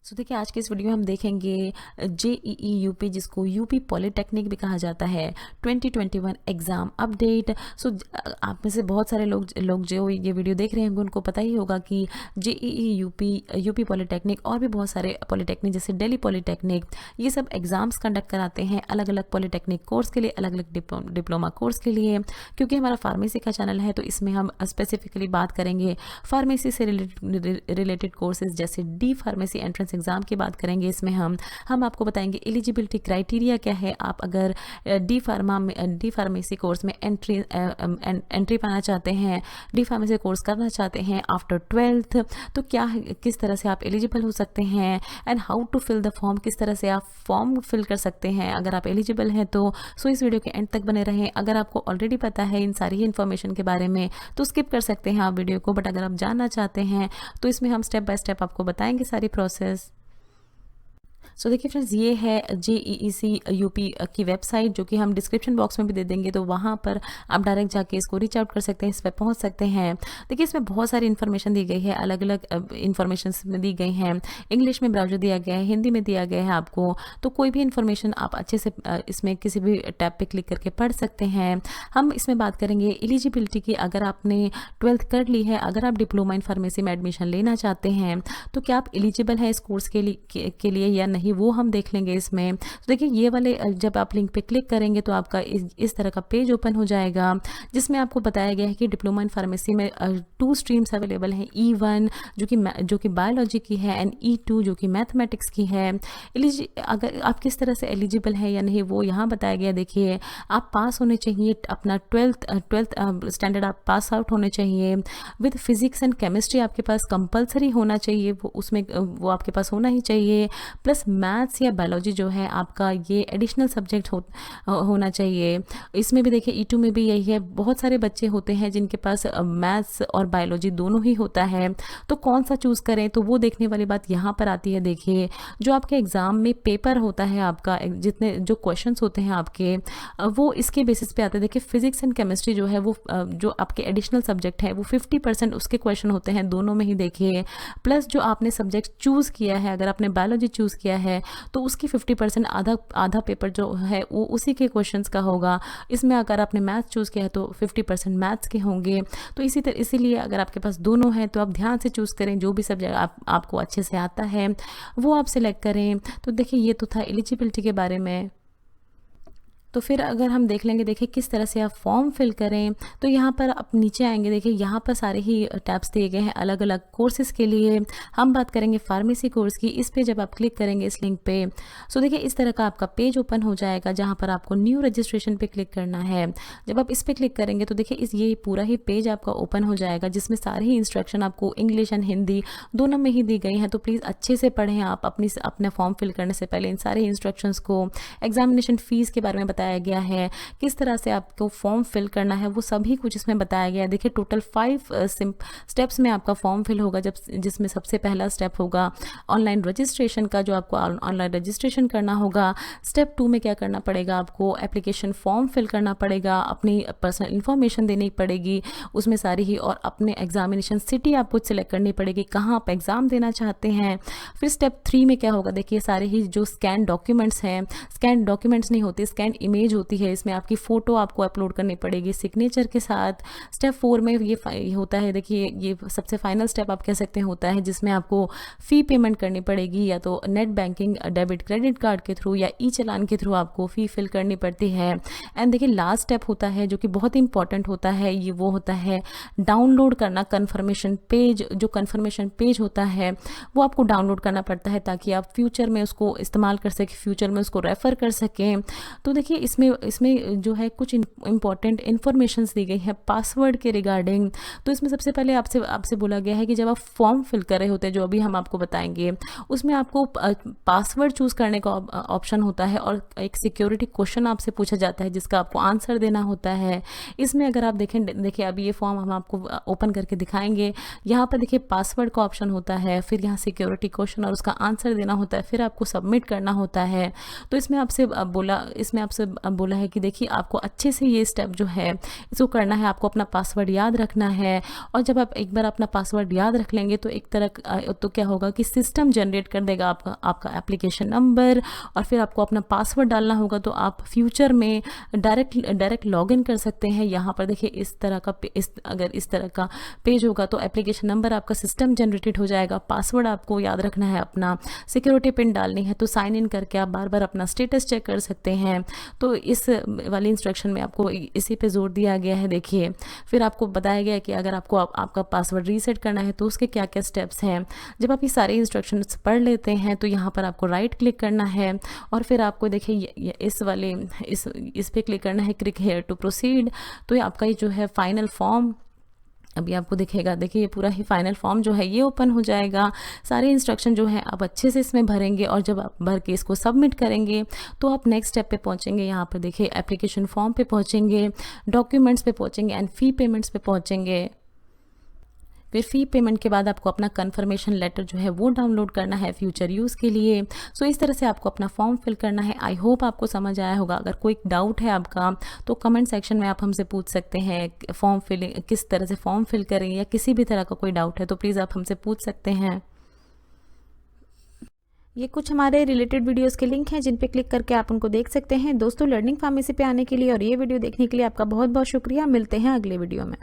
देखिए आज के इस वीडियो में हम देखेंगे जेईई यूपी जिसको यूपी पॉलिटेक्निक भी कहा जाता है 2021 एग्ज़ाम अपडेट। आप में से बहुत सारे लोग जो ये वीडियो देख रहे होंगे उनको पता ही होगा कि जेईई यूपी पॉलिटेक्निक और भी बहुत सारे पॉलिटेक्निक जैसे दिल्ली पॉलिटेक्निक ये सब एग्ज़ाम्स कंडक्ट कराते हैं अलग अलग पॉलिटेक्निक कोर्स के लिए, अलग अलग डिप्लोमा कोर्स के लिए। क्योंकि हमारा फार्मेसी का चैनल है तो इसमें हम स्पेसिफिकली बात करेंगे फार्मेसी से रिलेटेड कोर्सेज जैसे डी फार्मेसी एंट्रेंस एग्ज़ाम की बात करेंगे। इसमें हम आपको बताएंगे एलिजिबिलिटी क्राइटेरिया क्या है। आप अगर डी फार्मेसी कोर्स में एंट्री पाना चाहते हैं, डी फार्मेसी कोर्स करना चाहते हैं आफ्टर 12th, तो क्या किस तरह से आप एलिजिबल हो सकते हैं and how to fill the form, किस तरह से आप फॉर्म फिल कर सकते हैं अगर आप एलिजिबल हैं तो। इस वीडियो के एंड तक बने रहें। अगर आपको ऑलरेडी पता है इन सारी इन्फॉर्मेशन के बारे में तो स्किप कर सकते हैं आप वीडियो को, बट अगर आप जानना चाहते हैं तो इसमें हम स्टेप बाय स्टेप आपको बताएंगे सारी प्रोसेस। देखिए फ्रेंड्स, ये है जेईईसी यूपी की वेबसाइट जो कि हम डिस्क्रिप्शन बॉक्स में भी दे देंगे, तो वहाँ पर आप डायरेक्ट जाके इसको रीच आउट कर सकते हैं, इस पर पहुँच सकते हैं। देखिए इसमें बहुत सारी इन्फॉर्मेशन दी गई है, अलग अलग इन्फॉर्मेशन में दी गई हैं। इंग्लिश में ब्राउजर दिया गया है, हिंदी में दिया गया है आपको, तो कोई भी इन्फॉर्मेशन आप अच्छे से इसमें किसी भी टैब पे क्लिक करके पढ़ सकते हैं। हम इसमें बात करेंगे एलिजिबिलिटी की। अगर आपने 12th कर ली है, अगर आप डिप्लोमा इन फार्मेसी में एडमिशन लेना चाहते हैं तो क्या आप एलिजिबल हैं इस कोर्स के लिए या नहीं, वो हम देख लेंगे इसमें। देखिए ये वाले जब आप लिंक पे क्लिक करेंगे तो आपका इस तरह का पेज ओपन हो जाएगा जिसमें आपको बताया गया है कि डिप्लोमा इन फार्मेसी में 2 स्ट्रीम्स अवेलेबल हैं, E1 जो कि बायोलॉजी की है एंड E2 जो कि मैथमेटिक्स की है। अगर आप किस तरह से एलिजिबल है या नहीं वो यहाँ बताया गया। देखिए आप पास होने चाहिए, अपना 12th स्टैंडर्ड आप पास आउट होने चाहिए विद फिजिक्स एंड केमिस्ट्री आपके पास कंपलसरी होना चाहिए, वो आपके पास होना ही चाहिए। प्लस मैथ्स या बायोलॉजी जो है आपका ये एडिशनल सब्जेक्ट होना चाहिए। इसमें भी देखिए E2 में भी यही है, बहुत सारे बच्चे होते हैं जिनके पास मैथ्स और बायोलॉजी दोनों ही होता है, तो कौन सा चूज़ करें, तो वो देखने वाली बात यहाँ पर आती है। देखिए जो आपके एग्ज़ाम में पेपर होता है आपका, जितने जो क्वेश्चंस होते हैं आपके वो इसके बेसिस पे आते हैं। देखिए फिजिक्स एंड केमिस्ट्री जो है वो जो आपके एडिशनल सब्जेक्ट है वो 50% उसके क्वेश्चन होते हैं दोनों में ही। देखिए प्लस जो आपने सब्जेक्ट चूज़ किया है, अगर आपने बायोलॉजी चूज़ किया है तो उसकी 50% आधा पेपर जो है वो उसी के क्वेश्चंस का होगा। इसमें अगर आपने मैथ्स चूज़ किया है तो 50% मैथ्स के होंगे। तो इसीलिए अगर आपके पास दोनों हैं तो आप ध्यान से चूज़ करें, जो भी सब्जेक्ट आपको अच्छे से आता है वो आप सिलेक्ट करें। तो देखिए ये तो था एलिजिबिलिटी के बारे में। तो फिर अगर हम देख लेंगे, देखिए किस तरह से आप फॉर्म फिल करें, तो यहाँ पर आप नीचे आएंगे। देखिए यहाँ पर सारे ही टैब्स दिए गए हैं अलग अलग कोर्सेज़ के लिए। हम बात करेंगे फार्मेसी कोर्स की। इस पे जब आप क्लिक करेंगे इस लिंक पे, देखिए इस तरह का आपका पेज ओपन हो जाएगा जहाँ पर आपको न्यू रजिस्ट्रेशन पे क्लिक करना है। जब आप इस पर क्लिक करेंगे तो देखिए ये पूरा ही पेज आपका ओपन हो जाएगा जिसमें सारे ही इंस्ट्रक्शन आपको इंग्लिश एंड हिंदी दोनों में ही दी गई हैं। तो प्लीज़ अच्छे से पढ़ें आप अपने फॉर्म फिल करने से पहले इन सारे इंस्ट्रक्शंस को। एग्जामिनेशन फ़ीस के बारे में बताया गया है, किस तरह से आपको फॉर्म फिल करना है, वो सभी कुछ इसमें बताया गया है। देखिए टोटल 5 स्टेप्स में आपका फॉर्म फिल होगा, जिसमें सबसे पहला स्टेप होगा ऑनलाइन रजिस्ट्रेशन का, जो आपको ऑनलाइन रजिस्ट्रेशन करना होगा। स्टेप 2 में क्या करना पड़ेगा, आपको एप्लीकेशन फॉर्म फिल करना पड़ेगा, अपनी पर्सनल इन्फॉर्मेशन देनी पड़ेगी उसमें सारी ही, और अपने एग्जामिनेशन सिटी आपको सिलेक्ट करनी पड़ेगी, कहाँ आप एग्ज़ाम देना चाहते हैं। फिर स्टेप 3 में क्या होगा, देखिए सारे ही जो स्कैन डॉक्यूमेंट्स हैं, स्कैन डॉक्यूमेंट्स नहीं होते, स्कैन इमेज होती है, इसमें आपकी फ़ोटो आपको अपलोड करनी पड़ेगी सिग्नेचर के साथ। स्टेप 4 में ये होता है, देखिए ये सबसे फाइनल स्टेप आप कह सकते हैं होता है, जिसमें आपको फ़ी पेमेंट करनी पड़ेगी, या तो net banking debit credit card के थ्रू या ई चालान के थ्रू आपको फ़ी फिल करनी पड़ती है। एंड देखिए लास्ट स्टेप होता है जो कि बहुत इंपॉर्टेंट होता है, ये वो होता है डाउनलोड करना कन्फर्मेशन पेज। जो कन्फर्मेशन पेज होता है वो आपको डाउनलोड करना पड़ता है ताकि आप फ्यूचर में उसको इस्तेमाल कर सकें, फ्यूचर में उसको रेफ़र कर सकें। तो देखिए इसमें जो है कुछ इंपॉर्टेंट इन्फॉर्मेशन दी गई है पासवर्ड के रिगार्डिंग। तो इसमें सबसे पहले आपसे बोला गया है कि जब आप फॉर्म फिल कर रहे होते हैं, जो अभी हम आपको बताएंगे, उसमें आपको पासवर्ड चूज़ करने का ऑप्शन होता है और एक सिक्योरिटी क्वेश्चन आपसे पूछा जाता है जिसका आपको आंसर देना होता है। इसमें अगर आप देखिए अभी ये फॉर्म हम आपको ओपन करके दिखाएंगे। यहाँ पर देखिए पासवर्ड का ऑप्शन होता है, फिर यहाँ सिक्योरिटी क्वेश्चन और उसका आंसर देना होता है, फिर आपको सबमिट करना होता है। तो इसमें आपसे बोला है कि देखिए आपको अच्छे से ये स्टेप जो है इसको करना है, आपको अपना पासवर्ड याद रखना है। और जब आप एक बार अपना पासवर्ड याद रख लेंगे तो एक तरह तो क्या होगा कि सिस्टम जनरेट कर देगा आपका एप्लीकेशन नंबर, और फिर आपको अपना पासवर्ड डालना होगा। तो आप फ्यूचर में डायरेक्ट लॉगिन कर सकते हैं। यहाँ पर देखिए अगर इस तरह का पेज होगा तो एप्लीकेशन नंबर आपका सिस्टम जनरेटेड हो जाएगा, पासवर्ड आपको याद रखना है, अपना सिक्योरिटी पिन डालनी है, तो साइन इन करके आप बार बार अपना स्टेटस चेक कर सकते हैं। तो इस वाली इंस्ट्रक्शन में आपको इसी पे जोर दिया गया है। देखिए फिर आपको बताया गया है कि अगर आपको आपका पासवर्ड रीसेट करना है तो उसके क्या क्या स्टेप्स हैं। जब आप ये सारे इंस्ट्रक्शंस पढ़ लेते हैं तो यहाँ पर आपको राइट क्लिक करना है, और फिर आपको देखिए इस पे क्लिक करना है, क्लिक हेयर टू प्रोसीड। तो ये आपका ये जो है फाइनल फॉर्म अभी आपको दिखेगा। देखिए ये पूरा ही फाइनल फॉर्म जो है ये ओपन हो जाएगा। सारे इंस्ट्रक्शन जो है आप अच्छे से इसमें भरेंगे, और जब आप भर के इसको सबमिट करेंगे तो आप नेक्स्ट स्टेप पे पहुंचेंगे। यहाँ पर देखिए एप्लीकेशन फॉर्म पे पहुंचेंगे, डॉक्यूमेंट्स पे पहुंचेंगे एंड फी पेमेंट्स पे पहुंचेंगे। फिर फ़ी पेमेंट के बाद आपको अपना कन्फर्मेशन लेटर जो है वो डाउनलोड करना है फ्यूचर यूज़ के लिए। सो इस तरह से आपको अपना फॉर्म फिल करना है। आई होप आपको समझ आया होगा। अगर कोई डाउट है आपका तो कमेंट सेक्शन में आप हमसे पूछ सकते हैं। फॉर्म फिलिंग किस तरह से फॉर्म फिल करें, या किसी भी तरह का कोई डाउट है तो प्लीज़ आप हमसे पूछ सकते हैं। ये कुछ हमारे रिलेटेड वीडियोस के लिंक हैं जिन पे क्लिक करके आप उनको देख सकते हैं। दोस्तों, लर्निंग फार्मेसी पे आने के लिए और ये वीडियो देखने के लिए आपका बहुत बहुत शुक्रिया। मिलते हैं अगले वीडियो में।